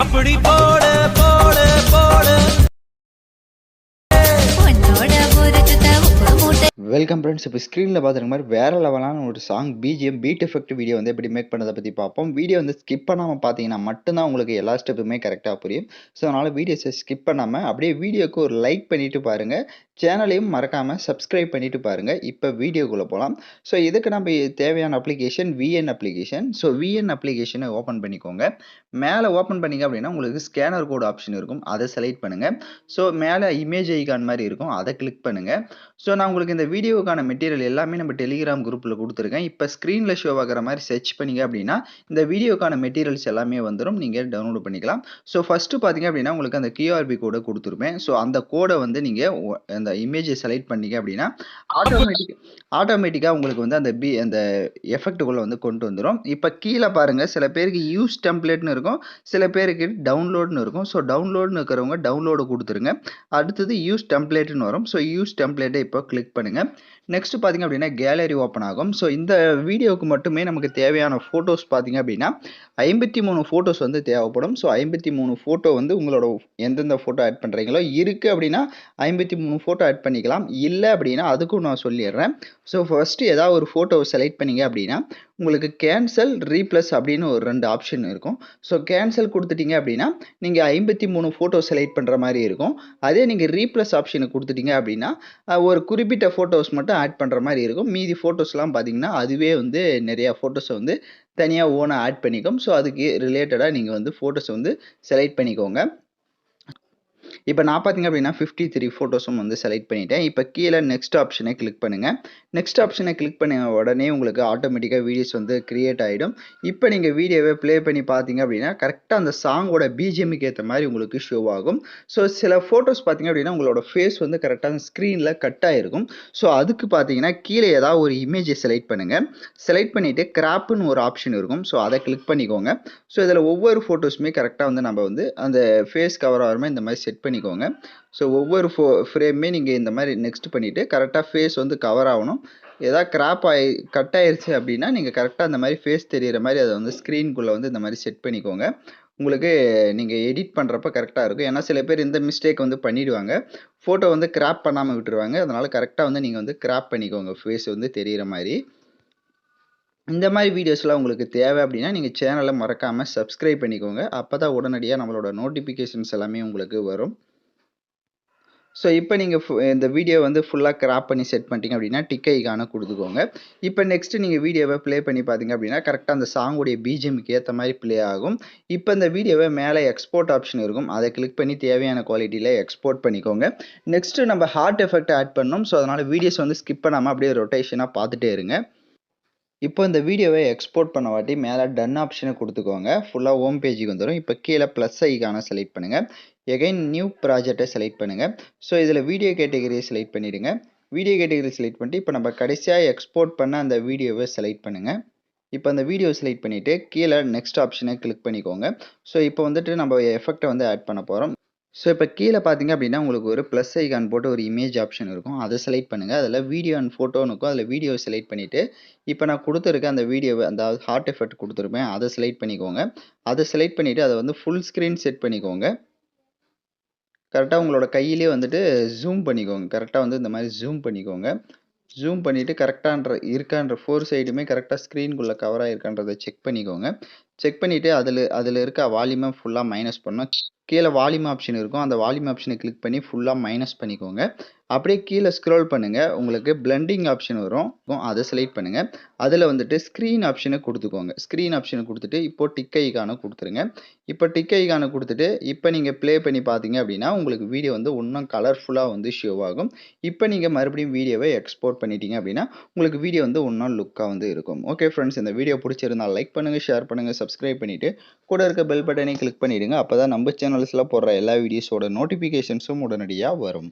அப்படி போடு போடு போடு வெல்கம் ஃப்ரெண்ட்ஸ். இப்போ ஸ்க்ரீனில் பார்த்துருக்க மாதிரி வேறு லெவலான ஒரு song BGM beat effect video வந்து எப்படி மேக் பண்ணதை பற்றி பார்ப்போம். வீடியோ வந்து ஸ்கிப் பண்ணாமல் பார்த்தீங்கன்னா மட்டும்தான் உங்களுக்கு எல்லா ஸ்டெப்புமே கரெக்டாக புரியும். ஸோ அதனால் வீடியோஸை ஸ்கிப் பண்ணாமல் அப்படியே வீடியோக்கு ஒரு லைக் பண்ணிவிட்டு பாருங்கள். சேனலையும் மறக்காமல் சப்ஸ்கிரைப் பண்ணிவிட்டு பாருங்கள். இப்போ வீடியோக்குள்ளே போகலாம். ஸோ இதுக்கு நம்ம தேவையான application VN application. So VN அப்ளிகேஷனை ஓப்பன் பண்ணிக்கோங்க. மேலே ஓப்பன் பண்ணிங்க அப்படின்னா உங்களுக்கு ஸ்கேனர் கோட் ஆப்ஷன் இருக்கும், அதை செலக்ட் பண்ணுங்கள். ஸோ மேலே இமேஜ் ஐகான் மாதிரி இருக்கும், அதை கிளிக் பண்ணுங்கள். ஸோ நான் உங்களுக்கு இந்த வீடியோக்கான மெட்டீரியல் எல்லாமே நம்ம டெலிகிராம் குரூப்பில் கொடுத்துருக்கேன். இப்போ ஸ்க்ரீனில் ஷோ ஆகிற மாதிரி சர்ச் பண்ணிங்க அப்படின்னா இந்த வீடியோக்கான மெட்டீரியல்ஸ் எல்லாமே வந்துடும், நீங்கள் டவுன்லோட் பண்ணிக்கலாம். ஸோ ஃபஸ்ட்டு பார்த்தீங்க அப்படின்னா உங்களுக்கு அந்த கியூஆர்பி கோடை கொடுத்துருப்பேன். ஸோ அந்த கோடை வந்து நீங்கள் அந்த இமேஜை செலக்ட் பண்ணிங்க அப்படின்னா ஆட்டோமேட்டிக்காக உங்களுக்கு வந்து அந்த எஃபெக்ட்டுக்குள்ளே வந்து கொண்டு வந்துடும். இப்போ கீழே பாருங்கள், சில பேருக்கு யூஸ் டெம்ப்ளேட்னு இருக்கும், சில பேருக்கு டவுன்லோட்னு இருக்கும். ஸோ டவுன்லோட்னு இருக்கிறவங்க டவுன்லோடு கொடுத்துருங்க. அடுத்தது யூஸ் டெம்ப்ளேட்னு வரும். ஸோ யூஸ் டெம்ப்ளேட்டை இப்போ கிளிக் பண்ணுங்கள். நெக்ஸ்ட் பார்த்தீங்க அப்படின்னா கேலரி ஓப்பன் ஆகும். ஸோ இந்த வீடியோவுக்கு மட்டுமே நமக்கு தேவையான ஃபோட்டோஸ் பார்த்தீங்க அப்படின்னா 53 ஃபோட்டோஸ் வந்து தேவைப்படும். ஸோ 53 ஃபோட்டோ வந்து உங்களோட எந்தெந்த ஃபோட்டோ ஆட் பண்ணுறீங்களோ இருக்குது அப்படின்னா 53 ஃபோட்டோ ஆட் பண்ணிக்கலாம். இல்லை அப்படின்னா அதுக்கும் நான் சொல்லிடுறேன். ஸோ ஃபஸ்ட்டு ஏதாவது ஒரு ஃபோட்டோவை செலக்ட் பண்ணிங்க அப்படின்னா உங்களுக்கு கேன்சல் ரீப்ளஸ் அப்படின்னு ஒரு 2 ஆப்ஷன் இருக்கும். ஸோ கேன்சல் கொடுத்துட்டீங்க அப்படின்னா நீங்கள் 53 ஃபோட்டோ செலக்ட் பண்ணுற மாதிரி இருக்கும். அதே நீங்கள் ரீப்ளஸ் ஆப்ஷனை கொடுத்துட்டீங்க அப்படின்னா ஒரு குறிப்பிட்ட ஃபோட்டோஸ் மட்டும் ஆட் பண்ணுற மாதிரி இருக்கும். மீதி ஃபோட்டோஸ்லாம் பார்த்தீங்கன்னா அதுவே வந்து நிறையா ஃபோட்டோஸை வந்து தனியாக ஓனாக ஆட் பண்ணிக்கும். ஸோ அதுக்கு ரிலேட்டடாக நீங்கள் வந்து ஃபோட்டோஸை வந்து செலக்ட் பண்ணிக்கோங்க. இப்போ நான் பார்த்தீங்க அப்படின்னா 53 ஃபோட்டோஸும் வந்து செலக்ட் பண்ணிட்டேன். இப்போ கீழே நெக்ஸ்ட் ஆப்ஷனை கிளிக் பண்ணுங்கள். நெக்ஸ்ட் ஆப்ஷனை கிளிக் பண்ண உடனே உங்களுக்கு ஆட்டோமேட்டிக்காக வீடியோஸ் வந்து கிரியேட் ஆகிடும். இப்போ நீங்கள் வீடியோவை ப்ளே பண்ணி பார்த்தீங்க அப்படின்னா கரெக்டாக அந்த சாங்கோட பிஜிஎம்க்கு ஏற்ற மாதிரி உங்களுக்கு ஷோ ஆகும். ஸோ சில ஃபோட்டோஸ் பார்த்தீங்க அப்படின்னா உங்களோட ஃபேஸ் வந்து கரெக்டாக ஸ்க்ரீனில் கட் ஆகிருக்கும். ஸோ அதுக்கு பார்த்தீங்கன்னா கீழே ஏதாவது ஒரு இமேஜை செலக்ட் பண்ணுங்கள். செலக்ட் பண்ணிவிட்டு கிராப்னு ஒரு ஆப்ஷன் இருக்கும். ஸோ அதை கிளிக் பண்ணிக்கோங்க. ஸோ இதில் ஒவ்வொரு ஃபோட்டோஸுமே கரெக்டாக வந்து நம்ம வந்து அந்த ஃபேஸ் கவர் ஆகிற மாதிரி இந்த மாதிரி செட் பண்ணிக்கோங்க. ஸோ ஒவ்வொரு ஃப்ரேமே நீங்கள் இந்த மாதிரி நெக்ஸ்ட் பண்ணிவிட்டு கரெக்டாக ஃபேஸ் வந்து கவர் ஆகணும். ஏதாவது கிராப் கட் ஆயிடுச்சு அப்படின்னா நீங்கள் கரெக்டாக அந்த மாதிரி ஃபேஸ் தெரிகிற மாதிரி அதை வந்து ஸ்க்ரீனுக்குள்ளே வந்து இந்த மாதிரி செட் பண்ணிக்கோங்க. உங்களுக்கு நீங்கள் எடிட் பண்ணுறப்ப கரெக்டாக இருக்கும். ஏன்னா சில பேர் இந்த மிஸ்டேக் வந்து பண்ணிவிடுவாங்க, ஃபோட்டோ வந்து கிராப் பண்ணாமல் விட்டுருவாங்க. அதனால் கரெக்டாக வந்து நீங்கள் வந்து கிராப் பண்ணிக்கோங்க ஃபேஸ் வந்து தெரிகிற மாதிரி. இந்த மாதிரி வீடியோஸ்லாம் உங்களுக்கு தேவை அப்படின்னா நீங்கள் சேனலை மறக்காமல் சப்ஸ்கிரைப் பண்ணிக்கோங்க. அப்போ தான் உடனடியாக நம்மளோட நோட்டிஃபிகேஷன்ஸ் எல்லாமே உங்களுக்கு வரும். ஸோ இப்போ நீங்கள் இந்த வீடியோ வந்து ஃபுல்லாக கிராப் பண்ணி செட் பண்ணிட்டீங்க அப்படின்னா டிக் ஐகானை கொடுத்துக்கோங்க. இப்போ நெக்ஸ்ட்டு நீங்கள் வீடியோவை ப்ளே பண்ணி பார்த்தீங்க அப்படின்னா கரெக்டாக அந்த சாங்குடைய பிஜிஎம்க்கு ஏற்ற மாதிரி ப்ளே ஆகும். இப்போ இந்த வீடியோவை மேலே எக்ஸ்போர்ட் ஆப்ஷன் இருக்கும், அதை கிளிக் பண்ணி தேவையான குவாலிட்டியில் எக்ஸ்போர்ட் பண்ணிக்கோங்க. நெக்ஸ்ட்டு நம்ம ஹார்ட் எஃபெக்ட் ஆட் பண்ணணும். ஸோ அதனால் வீடியோஸ் வந்து ஸ்கிப் பண்ணாமல் அப்படியே ரொட்டேஷனாக பார்த்துட்டே இருங்க. இப்போ இந்த வீடியோவை எக்ஸ்போர்ட் பண்ண வாட்டி மேலே டன் ஆப்ஷனை கொடுத்துக்கோங்க. ஃபுல்லாக ஹோம் பேஜுக்கு வந்துடும். இப்போ கீழே ப்ளஸ் ஐக்கான செலக்ட் பண்ணுங்கள். எகைன் நியூ ப்ராஜெக்டை செலக்ட் பண்ணுங்கள். ஸோ இதில் வீடியோ கேட்டகரியை செலக்ட் பண்ணிவிடுங்க. வீடியோ கேட்டகரி செலக்ட் பண்ணிட்டு இப்போ நம்ம கடைசியாக எக்ஸ்போர்ட் பண்ண அந்த வீடியோவை செலக்ட் பண்ணுங்கள். இப்போ அந்த வீடியோ செலக்ட் பண்ணிவிட்டு கீழே நெக்ஸ்ட் ஆப்ஷனை கிளிக் பண்ணிக்கோங்க. ஸோ இப்போ வந்துட்டு நம்ம எஃபெக்டை வந்து ஆட் பண்ண போகிறோம். ஸோ இப்போ கீழே பார்த்தீங்க அப்படின்னா உங்களுக்கு ஒரு ப்ளஸ் ஐகான் போட்டு ஒரு இமேஜ் ஆப்ஷன் இருக்கும், அதை செலக்ட் பண்ணுங்கள். அதில் வீடியோ அண்ட் ஃபோட்டோன்னு இருக்கும், அதில் வீடியோவை செலக்ட் பண்ணிவிட்டு இப்போ நான் கொடுத்துருக்க அந்த வீடியோவை அந்த ஹார்ட் எஃபெக்ட் கொடுத்துருப்பேன், அதை செலக்ட் பண்ணிக்கோங்க. அதை செலக்ட் பண்ணிவிட்டு அதை வந்து ஃபுல் ஸ்க்ரீன் செட் பண்ணிக்கோங்க. கரெக்டாக உங்களோட கையிலே வந்துட்டு ஜூம் பண்ணிக்கோங்க. கரெக்டாக வந்து இந்த மாதிரி ஜூம் பண்ணிக்கோங்க. ஜூம் பண்ணிவிட்டு கரெக்டாக இருக்கான்ற 4 சைடுமே கரெக்டாக ஸ்க்ரீனுக்குள்ளே கவர் ஆகிருக்கான்றதை செக் பண்ணிக்கோங்க. செக் பண்ணிவிட்டு அதில் இருக்க வால்யூமை ஃபுல்லாக மைனஸ் பண்ணணும். கீழே வால்யூம் ஆப்ஷன் இருக்கும், அந்த வால்யூம் ஆப்ஷனை கிளிக் பண்ணி ஃபுல்லாக மைனஸ் பண்ணிக்கோங்க. அப்படியே கீழே ஸ்க்ரோல் பண்ணுங்கள், உங்களுக்கு பிளெண்டிங் ஆப்ஷன் வரும், அதை செலக்ட் பண்ணுங்கள். அதில் வந்துட்டு ஸ்க்ரீன் ஆப்ஷனை கொடுத்துக்கோங்க. ஸ்க்ரீன் ஆப்ஷனை கொடுத்துட்டு இப்போது டிக் ஐகானை கொடுத்துருங்க. இப்போ டிக் ஐகானை கொடுத்துட்டு இப்போ நீங்கள் ப்ளே பண்ணி பார்த்தீங்க அப்படின்னா உங்களுக்கு வீடியோ வந்து இன்னும் கலர்ஃபுல்லாக வந்து ஷோ ஆகும். இப்போ நீங்கள் மறுபடியும் வீடியோவை எக்ஸ்போர்ட் பண்ணிட்டீங்க அப்படின்னா உங்களுக்கு வீடியோ வந்து இன்னும் லுக்காக வந்து இருக்கும். ஓகே ஃப்ரெண்ட்ஸ், இந்த வீடியோ பிடிச்சிருந்தால் லைக் பண்ணுங்கள், ஷேர் பண்ணுங்கள், சப்ஸ்கிரைப் பண்ணிவிட்டு கூட இருக்க பெல் பட்டனை கிளிக் பண்ணிவிடுங்க. அப்போ தான் நம்ம சேனல்ஸில் போடுற எல்லா வீடியோஸோட நோட்டிஃபிகேஷன்ஸும் உடனடியாக வரும்.